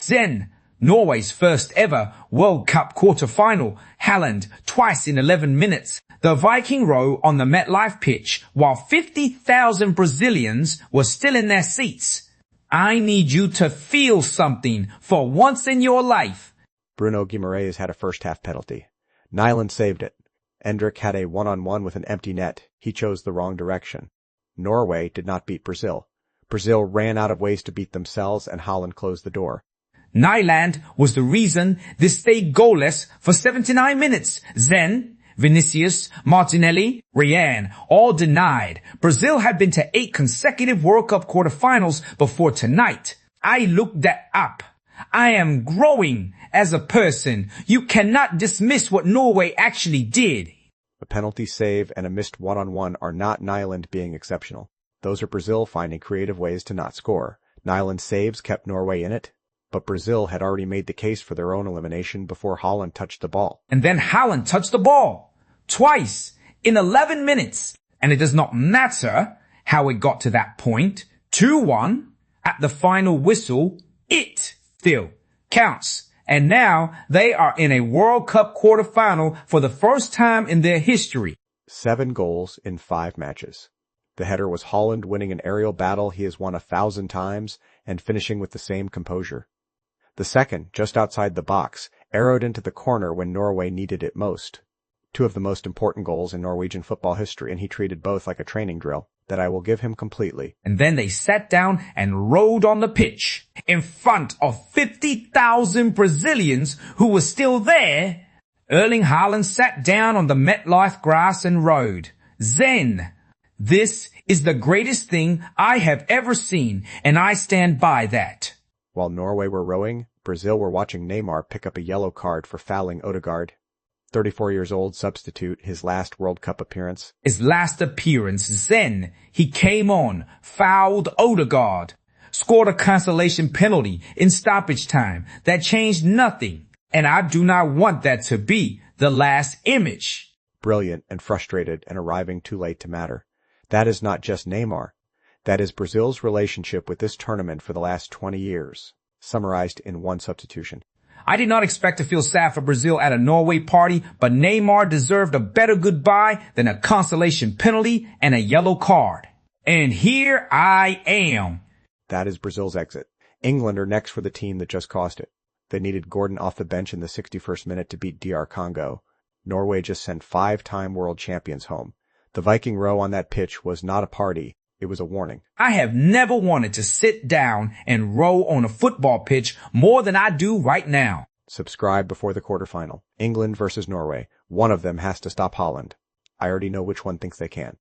Then, Norway's first ever World Cup quarterfinal, Haaland twice in 11 minutes. The Viking Row on the MetLife pitch, while 50,000 Brazilians were still in their seats. I need you to feel something for once in your life. Bruno Guimarães had a first-half penalty. Nyland saved it. Endrick had a one-on-one with an empty net. He chose the wrong direction. Norway did not beat Brazil. Brazil ran out of ways to beat themselves, and Haaland closed the door. Nyland was the reason they stayed goalless for 79 minutes. Then, Vinicius, Martinelli, Ryan, all denied. Brazil had been to 8 consecutive World Cup quarterfinals before tonight. I looked that up. I am growing as a person. You cannot dismiss what Norway actually did. A penalty save and a missed one-on-one are not Nyland being exceptional. Those are Brazil finding creative ways to not score. Nyland's saves kept Norway in it, but Brazil had already made the case for their own elimination before Haaland touched the ball. And then Haaland touched the ball. Twice. In 11 minutes. And it does not matter how it got to that point. 2-1. At the final whistle, it still counts. And now they are in a World Cup quarterfinal for the first time in their history. 7 goals in 5 matches. The header was Haaland winning an aerial battle he has won 1,000 times and finishing with the same composure. The second, just outside the box, arrowed into the corner when Norway needed it most. 2 of the most important goals in Norwegian football history, and he treated both like a training drill. That I will give him completely. And then they sat down and rode on the pitch in front of 50,000 Brazilians who were still there. Erling Haaland sat down on the MetLife grass and rode. Then, this is the greatest thing I have ever seen, and I stand by that. While Norway were rowing, Brazil were watching Neymar pick up a yellow card for fouling Odegaard. 34 years old substitute, his last World Cup appearance. Then he came on, fouled Odegaard, scored a consolation penalty in stoppage time that changed nothing. And I do not want that to be the last image. Brilliant and frustrated and arriving too late to matter. That is not just Neymar. That is Brazil's relationship with this tournament for the last 20 years, summarized in one substitution. I did not expect to feel sad for Brazil at a Norway party, but Neymar deserved a better goodbye than a consolation penalty and a yellow card. And here I am. That is Brazil's exit. England are next for the team that just cost it. They needed Gordon off the bench in the 61st minute to beat DR Congo. Norway just sent 5-time world champions home. The Viking Row on that pitch was not a party. It was a warning. I have never wanted to sit down and row on a football pitch more than I do right now. Subscribe before the quarterfinal. England versus Norway. One of them has to stop Haaland. I already know which one thinks they can.